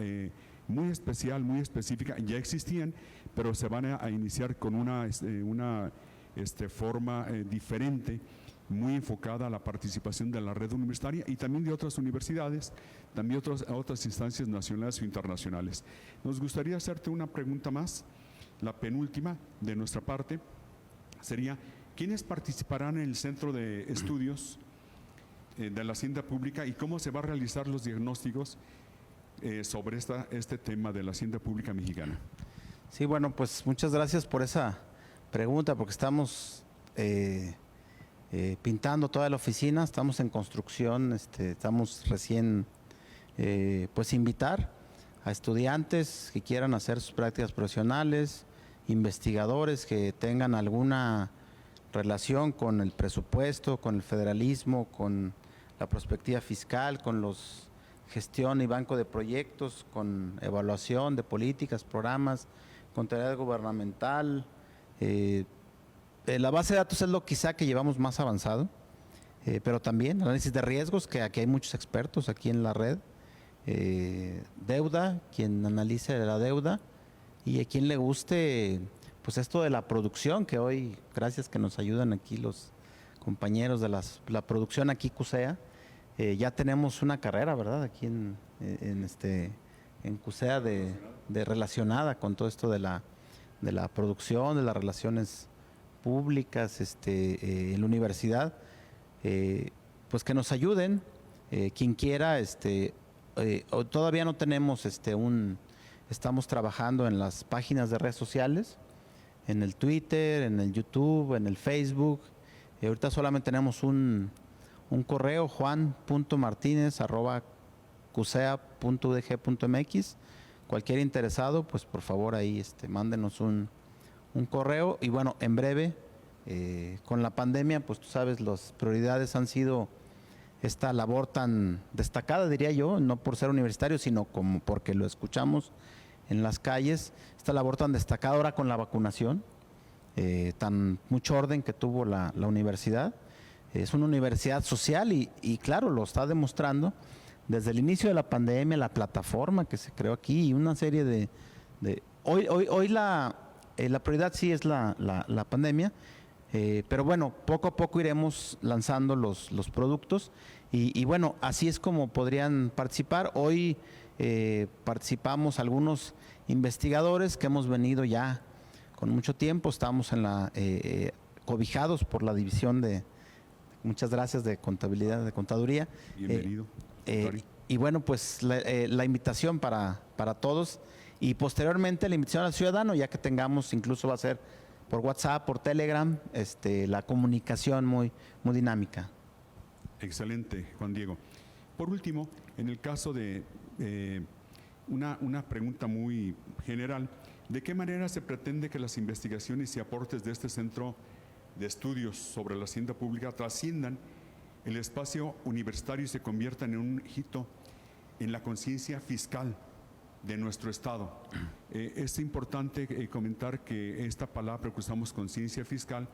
muy especial, muy específica, ya existían, pero se van a iniciar con una forma diferente, muy enfocada a la participación de la red universitaria y también de otras universidades, también otras instancias nacionales o internacionales. Nos gustaría hacerte una pregunta más la penúltima de nuestra parte sería, ¿quiénes participarán en el Centro de Estudios de la Hacienda Pública y cómo se va a realizar los diagnósticos sobre este tema de la Hacienda Pública mexicana? Sí, bueno, pues muchas gracias por esa pregunta, porque estamos pintando toda la oficina, estamos en construcción, estamos recién, pues invitar a estudiantes que quieran hacer sus prácticas profesionales, investigadores que tengan alguna relación con el presupuesto, con el federalismo, con la perspectiva fiscal, con los gestión y banco de proyectos, con evaluación de políticas, programas, contabilidad gubernamental. La base de datos es lo quizá que llevamos más avanzado, pero también análisis de riesgos, que aquí hay muchos expertos aquí en la red, deuda, quien analice la deuda, y a quien le guste pues esto de la producción, que hoy, gracias que nos ayudan aquí los compañeros de la producción aquí CUSEA, ya tenemos una carrera, ¿verdad? Aquí en CUSEA de relacionada con todo esto de la producción, de las relaciones públicas en la universidad, pues que nos ayuden, quien quiera, todavía no tenemos estamos trabajando en las páginas de redes sociales, en el Twitter, en el YouTube, en el Facebook. Ahorita solamente tenemos un correo, juan.martinez@cusea.udg.mx. Cualquier interesado, pues por favor ahí mándenos un correo. Y bueno, en breve, con la pandemia, pues tú sabes, las prioridades han sido esta labor tan destacada, diría yo, no por ser universitario, sino como porque lo escuchamos en las calles, esta labor tan destacada ahora con la vacunación, tan mucho orden que tuvo la universidad. Es una universidad social y claro, lo está demostrando desde el inicio de la pandemia, la plataforma que se creó aquí y una serie de hoy la prioridad sí es la pandemia, pero bueno, poco a poco iremos lanzando los productos y bueno, así es como podrían participar. Hoy participamos algunos investigadores que hemos venido ya con mucho tiempo, estamos cobijados por la división muchas gracias, de contabilidad, de contaduría. Bienvenido. Y bueno, pues la invitación para todos y posteriormente la invitación al ciudadano, ya que tengamos, incluso va a ser por WhatsApp, por Telegram, la comunicación muy dinámica. Excelente, Juan Diego. Por último, en el caso de una pregunta muy general, ¿de qué manera se pretende que las investigaciones y aportes de este centro de estudios sobre la hacienda pública trasciendan el espacio universitario y se conviertan en un hito en la conciencia fiscal de nuestro Estado? Es importante comentar que esta palabra que usamos, conciencia fiscal,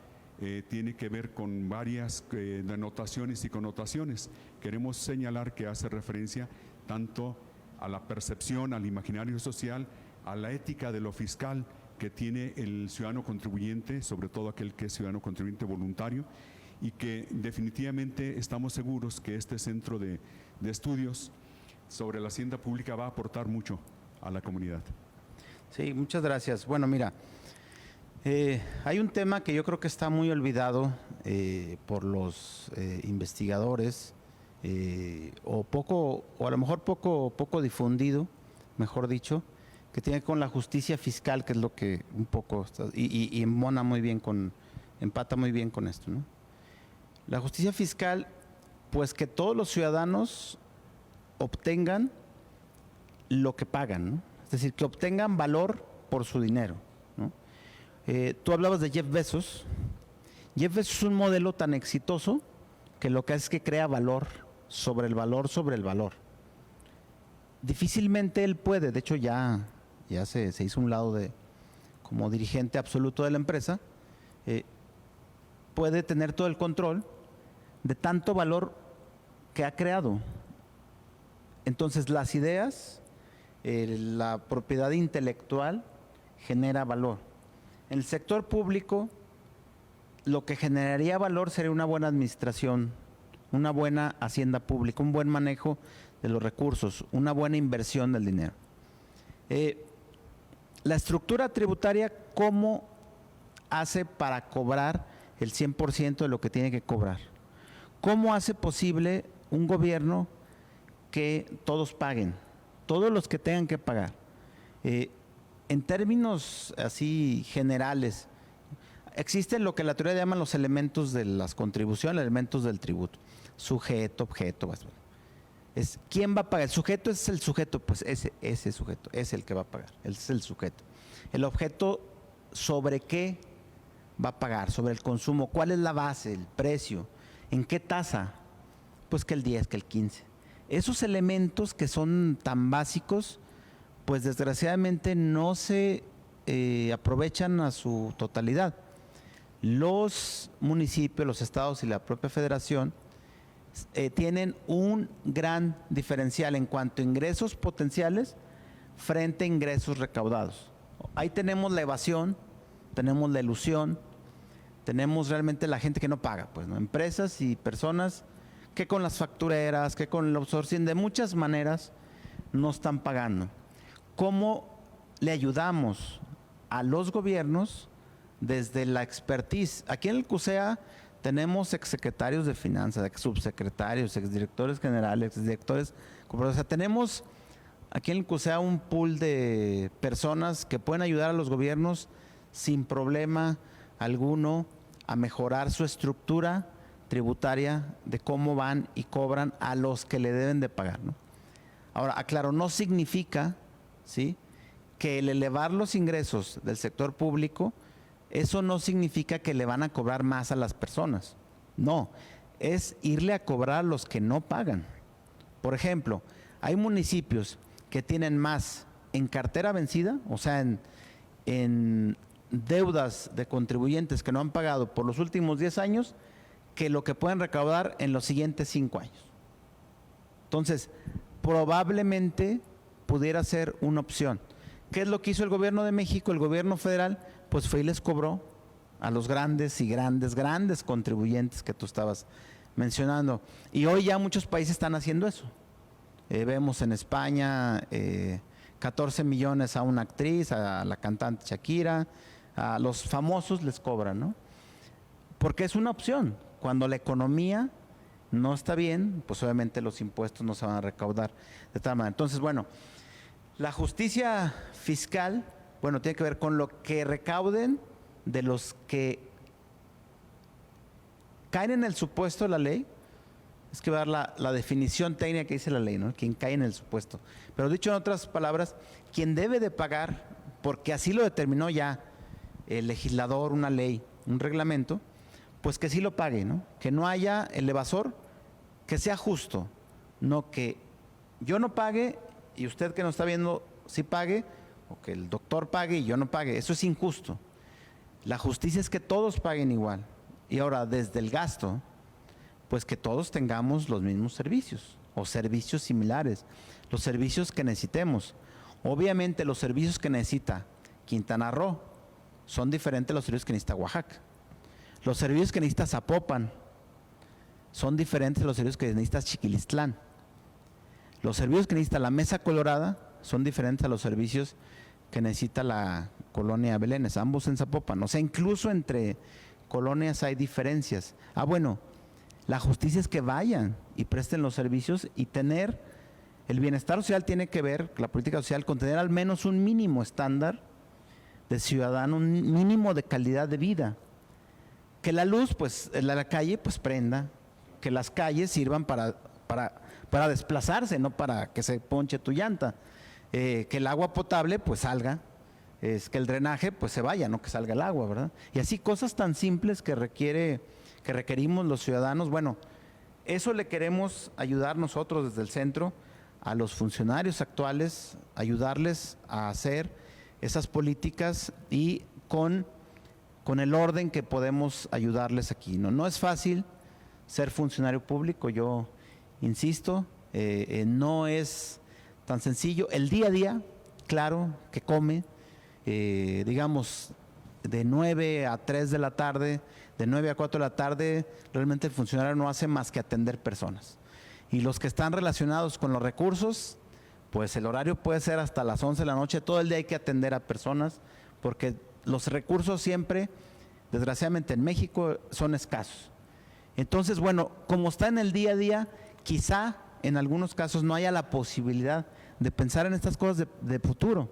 tiene que ver con varias denotaciones y connotaciones. Queremos señalar que hace referencia tanto a la percepción, al imaginario social, a la ética de lo fiscal que tiene el ciudadano contribuyente, sobre todo aquel que es ciudadano contribuyente voluntario, y que definitivamente estamos seguros que este centro de estudios sobre la hacienda pública va a aportar mucho a la comunidad. Sí, muchas gracias. Bueno, mira, hay un tema que yo creo que está muy olvidado por los investigadores, o a lo mejor poco difundido, mejor dicho, que tiene con la justicia fiscal, que es lo que un poco y embona muy bien empata muy bien con esto, ¿no? La justicia fiscal, pues que todos los ciudadanos obtengan lo que pagan, ¿no? Es decir, que obtengan valor por su dinero, ¿no? Tú hablabas de Jeff Bezos. Jeff Bezos es un modelo tan exitoso que lo que hace es que crea valor sobre el valor sobre el valor. Difícilmente él puede, de hecho ya se hizo un lado como dirigente absoluto de la empresa, puede tener todo el control de tanto valor que ha creado. Entonces las ideas, la propiedad intelectual genera valor. En el sector público, lo que generaría valor sería una buena administración, una buena hacienda pública, un buen manejo de los recursos, una buena inversión del dinero. la estructura tributaria, ¿cómo hace para cobrar el 100% de lo que tiene que cobrar? ¿Cómo hace posible un gobierno que todos paguen, todos los que tengan que pagar? En términos así generales, existen lo que la teoría llama los elementos de las contribuciones, elementos del tributo, sujeto, objeto, es quién va a pagar. El sujeto es el sujeto, pues ese sujeto es el que va a pagar, ese es el sujeto. El objeto, ¿sobre qué va a pagar? Sobre el consumo. ¿Cuál es la base, el precio? ¿En qué tasa? Pues que el 10, que el 15. Esos elementos que son tan básicos, pues desgraciadamente no se aprovechan a su totalidad. Los municipios, los estados y la propia federación tienen un gran diferencial en cuanto a ingresos potenciales frente a ingresos recaudados. Ahí tenemos la evasión, tenemos la elusión, tenemos realmente la gente que no paga, pues, ¿no? Empresas y personas que con las factureras, que con el outsourcing, de muchas maneras no están pagando. ¿Cómo le ayudamos a los gobiernos desde la expertise? Aquí en el CUSEA tenemos exsecretarios de finanzas, exsubsecretarios, exdirectores generales, exdirectores, o sea, tenemos aquí en el CUSEA un pool de personas que pueden ayudar a los gobiernos sin problema alguno a mejorar su estructura tributaria de cómo van y cobran a los que le deben de pagar, ¿no? Ahora, aclaro, no significa, ¿sí?, que el elevar los ingresos del sector público, eso no significa que le van a cobrar más a las personas. No, es irle a cobrar a los que no pagan. Por ejemplo, hay municipios que tienen más en cartera vencida, o sea, en deudas de contribuyentes que no han pagado por los últimos 10 años, que lo que pueden recaudar en los siguientes 5 años. Entonces, probablemente pudiera ser una opción. ¿Qué es lo que hizo el gobierno de México? El gobierno federal, pues fue y les cobró a los grandes y grandes contribuyentes que tú estabas mencionando. Y hoy ya muchos países están haciendo eso. Vemos en España 14 millones a una actriz, a la cantante Shakira, a los famosos les cobran, ¿no? Porque es una opción. Cuando la economía no está bien, pues obviamente los impuestos no se van a recaudar de tal manera. Entonces, bueno, la justicia fiscal, bueno, tiene que ver con lo que recauden de los que caen en el supuesto de la ley. Es que va a dar la definición técnica que dice la ley, ¿no? Quien cae en el supuesto. Pero dicho en otras palabras, quien debe de pagar, porque así lo determinó ya el legislador, una ley, un reglamento, pues que sí lo pague, ¿no? Que no haya el evasor, que sea justo, no que yo no pague y usted que nos está viendo sí pague, o que el doctor pague y yo no pague. Eso es injusto. La justicia es que todos paguen igual. Y ahora, desde el gasto, pues que todos tengamos los mismos servicios o servicios similares, los servicios que necesitemos. Obviamente los servicios que necesita Quintana Roo son diferentes a los servicios que necesita Oaxaca. Los servicios que necesita Zapopan son diferentes a los servicios que necesita Chiquilistlán. Los servicios que necesita la Mesa Colorada son diferentes a los servicios que necesita la colonia Belénes, ambos en Zapopan. O sea, incluso entre colonias hay diferencias. Bueno, la justicia es que vayan y presten los servicios y tener, el bienestar social tiene que ver, la política social, con tener al menos un mínimo estándar de ciudadano, un mínimo de calidad de vida. Que la luz, pues, la calle, pues prenda, que las calles sirvan para desplazarse, no para que se ponche tu llanta. Que el agua potable, pues salga, que el drenaje, pues se vaya, no que salga el agua, ¿verdad? Y así cosas tan simples que requerimos los ciudadanos. Bueno, eso le queremos ayudar nosotros desde el centro a los funcionarios actuales, ayudarles a hacer esas políticas y con el orden que podemos ayudarles aquí. No es fácil ser funcionario público, yo insisto, no es tan sencillo. El día a día, claro, que come, digamos, de 9 a 3 de la tarde, de 9 a 4 de la tarde, realmente el funcionario no hace más que atender personas. Y los que están relacionados con los recursos, pues el horario puede ser hasta las 11 de la noche, todo el día hay que atender a personas, porque los recursos siempre, desgraciadamente en México, son escasos. Entonces, bueno, como está en el día a día, quizá en algunos casos no haya la posibilidad de pensar en estas cosas de futuro,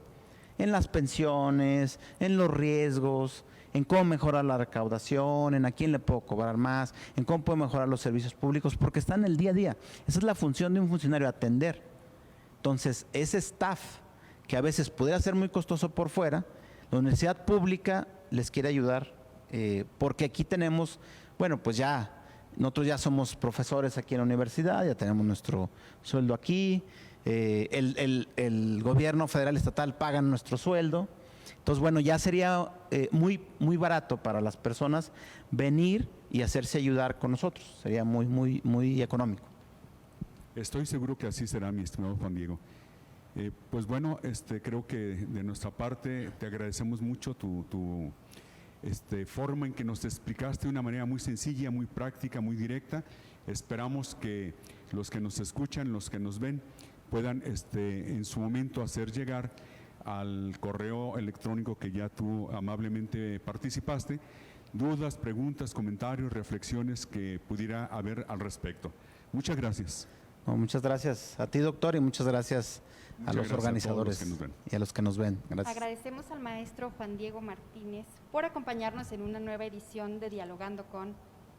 en las pensiones, en los riesgos, en cómo mejorar la recaudación, en a quién le puedo cobrar más, en cómo puedo mejorar los servicios públicos, porque está en el día a día. Esa es la función de un funcionario, atender. Entonces, ese staff, que a veces pudiera ser muy costoso por fuera, la universidad pública les quiere ayudar, porque aquí tenemos, bueno, pues ya, nosotros ya somos profesores aquí en la universidad, ya tenemos nuestro sueldo aquí, el gobierno federal estatal paga nuestro sueldo. Entonces, bueno, ya sería muy barato para las personas venir y hacerse ayudar con nosotros, sería muy económico. Estoy seguro que así será, mi estimado Juan Diego. Pues bueno, creo que de nuestra parte te agradecemos mucho tu forma en que nos explicaste de una manera muy sencilla, muy práctica, muy directa. Esperamos que los que nos escuchan, los que nos ven, puedan en su momento hacer llegar al correo electrónico que ya tú amablemente participaste, dudas, preguntas, comentarios, reflexiones que pudiera haber al respecto. Muchas gracias. No, muchas gracias a ti, doctor, y muchas gracias a los organizadores y a los que nos ven. Gracias. Agradecemos al maestro Juan Diego Martínez por acompañarnos en una nueva edición de Dialogando con,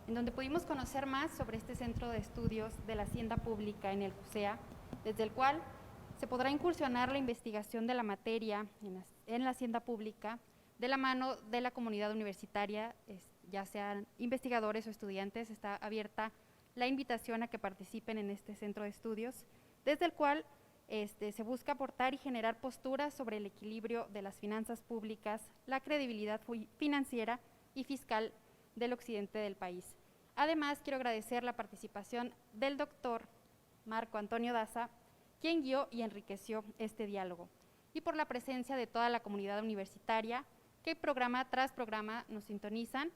en donde pudimos conocer más sobre este centro de estudios de la hacienda pública en el CUSEA, desde el cual se podrá incursionar la investigación de la materia en la hacienda pública de la mano de la comunidad universitaria, ya sean investigadores o estudiantes. Está abierta la invitación a que participen en este centro de estudios, desde el cual se busca aportar y generar posturas sobre el equilibrio de las finanzas públicas, la credibilidad financiera y fiscal del occidente del país. Además, quiero agradecer la participación del doctor Marco Antonio Daza, quien guió y enriqueció este diálogo, y por la presencia de toda la comunidad universitaria que programa tras programa nos sintonizan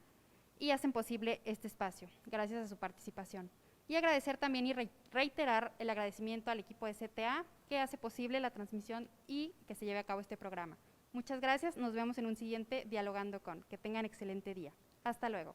y hacen posible este espacio, gracias a su participación. Y agradecer también y reiterar el agradecimiento al equipo de CTA que hace posible la transmisión y que se lleve a cabo este programa. Muchas gracias, nos vemos en un siguiente Dialogando con. Que tengan excelente día. Hasta luego.